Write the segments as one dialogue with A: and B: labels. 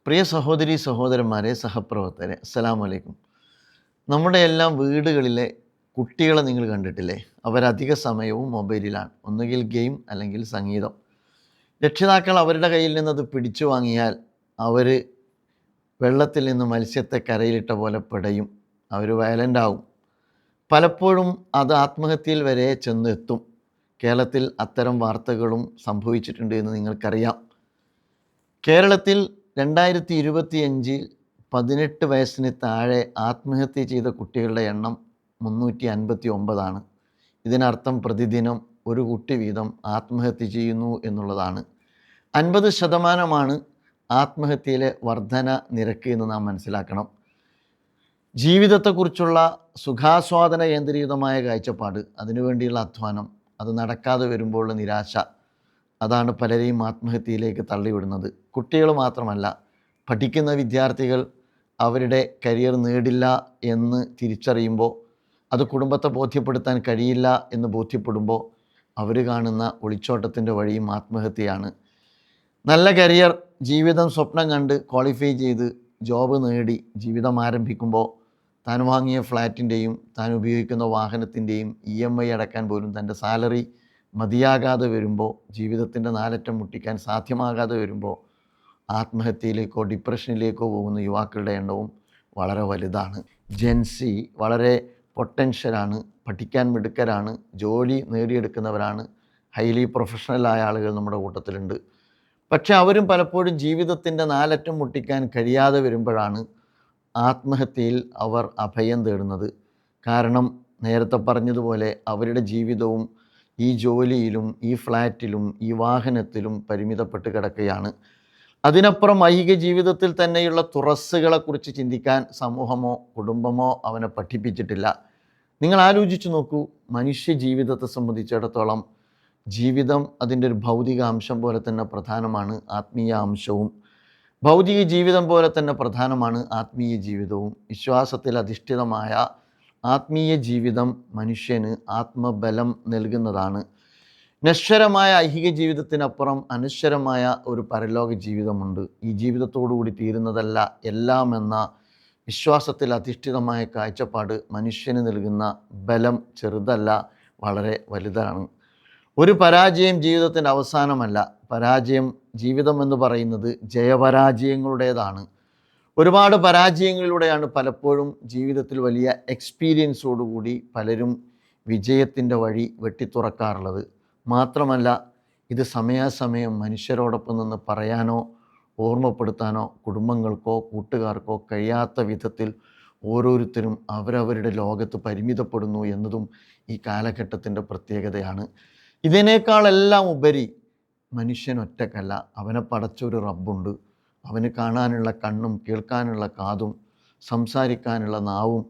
A: പ്രിയ സഹോദരി സഹോദരന്മാരെ, സഹപ്രവർത്തകരെ, അസ്സലാമു അലൈക്കും. നമ്മുടെ എല്ലാം വീടുകളിലെ കുട്ടികളെ നിങ്ങൾ കണ്ടിട്ടില്ലേ? അവരധിക സമയവും മൊബൈലിലാണ്. ഒന്നുകിൽ ഗെയിം അല്ലെങ്കിൽ സംഗീതം. രക്ഷിതാക്കൾ അവരുടെ കയ്യിൽ നിന്നത് പിടിച്ചു വാങ്ങിയാൽ അവർ വെള്ളത്തിൽ നിന്ന് മത്സ്യത്തെ കരയിലിട്ട പോലെ പിടയും. അവർ വയലൻ്റ് ആവും. പലപ്പോഴും അത് ആത്മഹത്യയിൽ വരെ ചെന്നെത്തും. കേരളത്തിൽ അത്തരം വാർത്തകളും സംഭവിച്ചിട്ടുണ്ട് എന്ന് നിങ്ങൾക്കറിയാം. കേരളത്തിൽ 2025 18 വയസ്സിന് താഴെ ആത്മഹത്യ ചെയ്ത കുട്ടികളുടെ എണ്ണം 359. ഇതിനർത്ഥം പ്രതിദിനം ഒരു കുട്ടി വീതം ആത്മഹത്യ ചെയ്യുന്നു എന്നുള്ളതാണ്. 50% ആത്മഹത്യയിലെ വർധന നിരക്ക് എന്ന് നാം മനസ്സിലാക്കണം. ജീവിതത്തെക്കുറിച്ചുള്ള സുഖാസ്വാദന കേന്ദ്രീകൃതമായ കാഴ്ചപ്പാട്, അതിനുവേണ്ടിയുള്ള അധ്വാനം, അത് നടക്കാതെ വരുമ്പോഴുള്ള നിരാശ, അതാണ് പലരെയും ആത്മഹത്യയിലേക്ക് തള്ളിവിടുന്നത്. കുട്ടികൾ മാത്രമല്ല, പഠിക്കുന്ന വിദ്യാർത്ഥികൾ അവരുടെ കരിയർ നേടില്ല എന്ന് തിരിച്ചറിയുമ്പോൾ, അത് കുടുംബത്തെ ബോധ്യപ്പെടുത്താൻ കഴിയില്ല എന്ന് ബോധ്യപ്പെടുമ്പോൾ അവർ കാണുന്ന ഒളിച്ചോട്ടത്തിൻ്റെ വഴിയും ആത്മഹത്യയാണ്. നല്ല കരിയർ, ജീവിതം സ്വപ്നം കണ്ട് ക്വാളിഫൈ ചെയ്ത് ജോബ് നേടി ജീവിതം ആരംഭിക്കുമ്പോൾ താൻ വാങ്ങിയ ഫ്ലാറ്റിൻ്റെയും താൻ ഉപയോഗിക്കുന്ന വാഹനത്തിൻ്റെയും EMI അടക്കാൻ പോലും തൻ്റെ സാലറി മതിയാകാതെ വരുമ്പോൾ, ജീവിതത്തിൻ്റെ നാലറ്റം മുട്ടിക്കാൻ സാധ്യമാകാതെ വരുമ്പോൾ ആത്മഹത്യയിലേക്കോ ഡിപ്രഷനിലേക്കോ പോകുന്ന യുവാക്കളുടെ എണ്ണവും വളരെ വലുതാണ്. ജെൻസി വളരെ പൊട്ടൻഷ്യലാണ്, പഠിക്കാൻ മിടുക്കരാണ്, ജോലി നേടിയെടുക്കുന്നവരാണ്, ഹൈലി പ്രൊഫഷണലായ ആളുകൾ നമ്മുടെ കൂട്ടത്തിലുണ്ട്. പക്ഷെ അവരും പലപ്പോഴും ജീവിതത്തിൻ്റെ നാലറ്റം മുട്ടിക്കാൻ കഴിയാതെ വരുമ്പോഴാണ് ആത്മഹത്യയിൽ അവർ അഭയം തേടുന്നത്. കാരണം നേരത്തെ പറഞ്ഞതുപോലെ അവരുടെ ജീവിതവും ഈ ജോലിയിലും ഈ ഫ്ലാറ്റിലും ഈ വാഹനത്തിലും പരിമിതപ്പെട്ട് കിടക്കുകയാണ്. അതിനപ്പുറം ഐഹിക ജീവിതത്തിൽ തന്നെയുള്ള തുറസ്സുകളെക്കുറിച്ച് ചിന്തിക്കാൻ സമൂഹമോ കുടുംബമോ അവനെ പഠിപ്പിച്ചിട്ടില്ല. നിങ്ങൾ ആലോചിച്ച് നോക്കൂ, മനുഷ്യ ജീവിതത്തെ സംബന്ധിച്ചിടത്തോളം ജീവിതം അതിൻ്റെ ഒരു ഭൗതിക അംശം പോലെ തന്നെ പ്രധാനമാണ് ആത്മീയ അംശവും. ഭൗതിക ജീവിതം പോലെ തന്നെ പ്രധാനമാണ് ആത്മീയ ജീവിതവും. വിശ്വാസത്തിൽ അധിഷ്ഠിതമായ ആത്മീയ ജീവിതം മനുഷ്യന് ആത്മബലം നൽകുന്നതാണ്. നശ്വരമായ ഐഹിക ജീവിതത്തിനപ്പുറം അനശ്വരമായ ഒരു പരലോക ജീവിതമുണ്ട്. ഈ ജീവിതത്തോടുകൂടി തീരുന്നതല്ല എല്ലാം എന്ന വിശ്വാസത്തിൽ അധിഷ്ഠിതമായ കാഴ്ചപ്പാട് മനുഷ്യന് നൽകുന്ന ബലം ചെറുതല്ല, വളരെ വലുതാണ്. ഒരു പരാജയം ജീവിതത്തിൻ്റെ അവസാനമല്ല. പരാജയം, ജീവിതം എന്ന് പറയുന്നത് ജയപരാജയങ്ങളുടേതാണ്. ഒരുപാട് പരാജയങ്ങളിലൂടെയാണ് പലപ്പോഴും ജീവിതത്തിൽ വലിയ എക്സ്പീരിയൻസോടുകൂടി പലരും വിജയത്തിൻ്റെ വഴി വെട്ടിത്തുറക്കാറുള്ളത്. മാത്രമല്ല, ഇത് സമയാസമയം മനുഷ്യരോടൊപ്പം നിന്ന് പറയാനോ ഓർമ്മപ്പെടുത്താനോ കുടുംബങ്ങൾക്കോ കൂട്ടുകാർക്കോ കഴിയാത്ത വിധത്തിൽ ഓരോരുത്തരും അവരവരുടെ ലോകത്ത് പരിമിതപ്പെടുന്നു എന്നതും ഈ കാലഘട്ടത്തിൻ്റെ പ്രത്യേകതയാണ്. ഇതിനേക്കാളെല്ലാം ഉപരി മനുഷ്യൻ ഒറ്റക്കല്ല, അവനെ പടച്ചൊരു റബ്ബുണ്ട്. അവന് കാണാനുള്ള കണ്ണും കേൾക്കാനുള്ള കാതും സംസാരിക്കാനുള്ള നാവും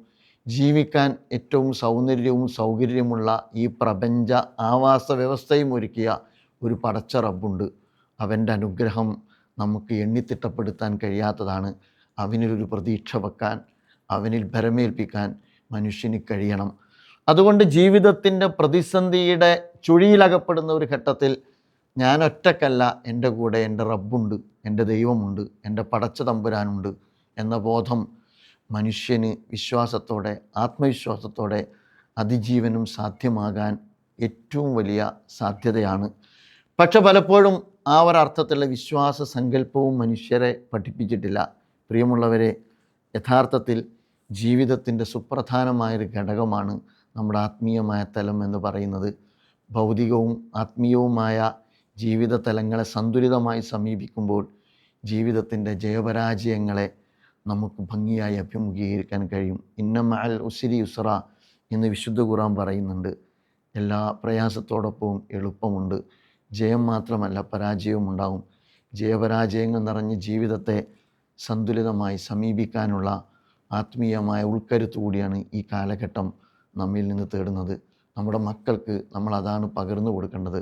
A: ജീവിക്കാൻ ഏറ്റവും സൗന്ദര്യവും സൗകര്യമുള്ള ഈ പ്രപഞ്ച ആവാസ വ്യവസ്ഥയും ഒരുക്കിയ ഒരു പടച്ച റബ്ബുണ്ട്. അവൻ്റെ അനുഗ്രഹം നമുക്ക് എണ്ണിത്തിട്ടപ്പെടുത്താൻ കഴിയാത്തതാണ്. അവനിലൊരു പ്രതീക്ഷ വെക്കാൻ, അവനിൽ ഭരമേൽപ്പിക്കാൻ മനുഷ്യന് കഴിയണം. അതുകൊണ്ട് ജീവിതത്തിൻ്റെ പ്രതിസന്ധിയുടെ ചുഴിയിലകപ്പെടുന്ന ഒരു ഘട്ടത്തിൽ ഞാൻ ഒറ്റക്കല്ല, എൻ്റെ കൂടെ എൻ്റെ റബ്ബുണ്ട്, എൻ്റെ ദൈവമുണ്ട്, എൻ്റെ പടച്ച തമ്പുരാനുണ്ട് എന്ന ബോധം മനുഷ്യന് വിശ്വാസത്തോടെ, ആത്മവിശ്വാസത്തോടെ അതിജീവനം സാധ്യമാകാൻ ഏറ്റവും വലിയ സാധ്യതയാണ്. പക്ഷെ പലപ്പോഴും ആ ഒരർത്ഥത്തിലുള്ള വിശ്വാസ സങ്കല്പവും മനുഷ്യരെ പഠിപ്പിച്ചിട്ടില്ല. പ്രിയമുള്ളവരെ, യഥാർത്ഥത്തിൽ ജീവിതത്തിൻ്റെ സുപ്രധാനമായൊരു ഘടകമാണ് നമ്മുടെ ആത്മീയമായ തലം എന്ന് പറയുന്നത്. ഭൗതികവും ആത്മീയവുമായ ജീവിത തലങ്ങളെ സന്തുലിതമായി സമീപിക്കുമ്പോൾ ജീവിതത്തിൻ്റെ ജയപരാജയങ്ങളെ നമുക്ക് ഭംഗിയായി അഭിമുഖീകരിക്കാൻ കഴിയും. ഇന്ന മഅൽ ഉസ്രി യുസ്റ എന്ന് വിശുദ്ധ ഖുർആൻ പറയുന്നുണ്ട്. എല്ലാ പ്രയാസത്തോടൊപ്പവും എളുപ്പമുണ്ട്. ജയം മാത്രമല്ല, പരാജയവും ഉണ്ടാകും. ജയപരാജയങ്ങൾ നിറഞ്ഞ ജീവിതത്തെ സന്തുലിതമായി സമീപിക്കാനുള്ള ആത്മീയമായ ഉൾക്കരുത്ത് കൂടിയാണ് ഈ കാലഘട്ടം നമ്മിൽ നിന്ന് തേടുന്നത്. നമ്മുടെ മക്കൾക്ക് നമ്മൾ അതാണ് പകർന്നു കൊടുക്കേണ്ടത്.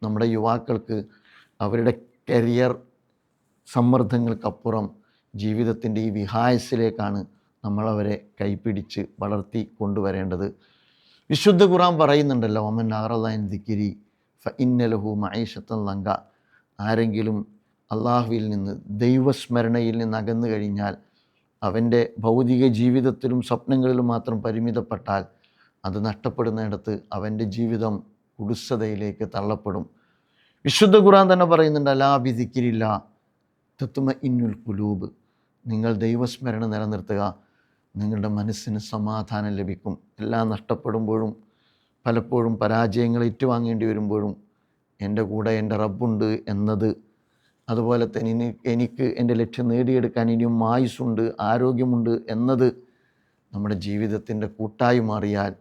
A: നമ്മുടെ യുവാക്കൾക്ക് അവരുടെ കരിയർ സമ്മർദ്ദങ്ങൾക്കപ്പുറം ജീവിതത്തിൻ്റെ ഈ വിഹായസിലേക്കാണ് നമ്മളവരെ കൈപ്പിടിച്ച് വളർത്തി കൊണ്ടുവരേണ്ടത്. വിശുദ്ധ ഖുർആൻ പറയുന്നുണ്ടല്ലോ, വമൻ അഅറദ അൻ ദിക്രി ഫഇന്ന ലഹു മഈശത്തൻ ലങ്ക. ആരെങ്കിലും അള്ളാഹുവിൽ നിന്ന്, ദൈവസ്മരണയിൽ നിന്ന് അകന്നു കഴിഞ്ഞാൽ, അവൻ്റെ ഭൗതിക ജീവിതത്തിലും സ്വപ്നങ്ങളിലും മാത്രം പരിമിതപ്പെട്ടാൽ, അത് നഷ്ടപ്പെടുന്നിടത്ത് അവൻ്റെ ജീവിതം കുടുസതയിലേക്ക് തള്ളപ്പെടും. വിശുദ്ധ ഖുർആൻ തന്നെ പറയുന്നുണ്ട്, അലാ ബിദിക്രില്ല തത്മഇന്നുൽ ഖുലൂബ്. നിങ്ങൾ ദൈവസ്മരണ നിലനിർത്തുക, നിങ്ങളുടെ മനസ്സിന് സമാധാനം ലഭിക്കും. എല്ലാം നഷ്ടപ്പെടുമ്പോഴും പലപ്പോഴും പരാജയങ്ങൾ ഏറ്റുവാങ്ങേണ്ടി വരുമ്പോഴും എൻ്റെ കൂടെ എൻ്റെ റബ്ബുണ്ട് എന്നത്, അതുപോലെ തന്നെ എനിക്ക് എൻ്റെ ലക്ഷ്യം നേടിയെടുക്കാൻ ഇനിയും ആയുസ്സുണ്ട്, ആരോഗ്യമുണ്ട് എന്നത് നമ്മുടെ ജീവിതത്തിൻ്റെ കൂട്ടായി മാറിയാൽ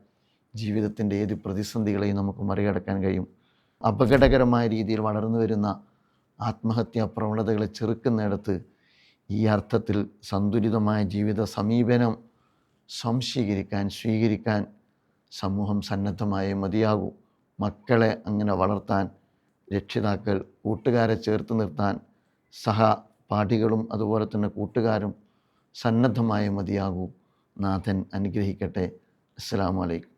A: ജീവിതത്തിൻ്റെ ഏത് പ്രതിസന്ധികളെയും നമുക്ക് മറികടക്കാൻ കഴിയും. അപകടകരമായ രീതിയിൽ വളർന്നു വരുന്ന ആത്മഹത്യാ പ്രവണതകളെ ചെറുക്കുന്നിടത്ത് ഈ അർത്ഥത്തിൽ സന്തുലിതമായ ജീവിത സമീപനം സ്വീകരിക്കാൻ സമൂഹം സന്നദ്ധമായേ മതിയാകൂ. മക്കളെ അങ്ങനെ വളർത്താൻ രക്ഷിതാക്കൾ, കൂട്ടുകാരെ ചേർത്ത് നിർത്താൻ സഹപാഠികളും അതുപോലെ തന്നെ കൂട്ടുകാരും സന്നദ്ധമായേ മതിയാകൂ. നാഥൻ അനുഗ്രഹിക്കട്ടെ. അസ്സലാമു അലൈക്കും.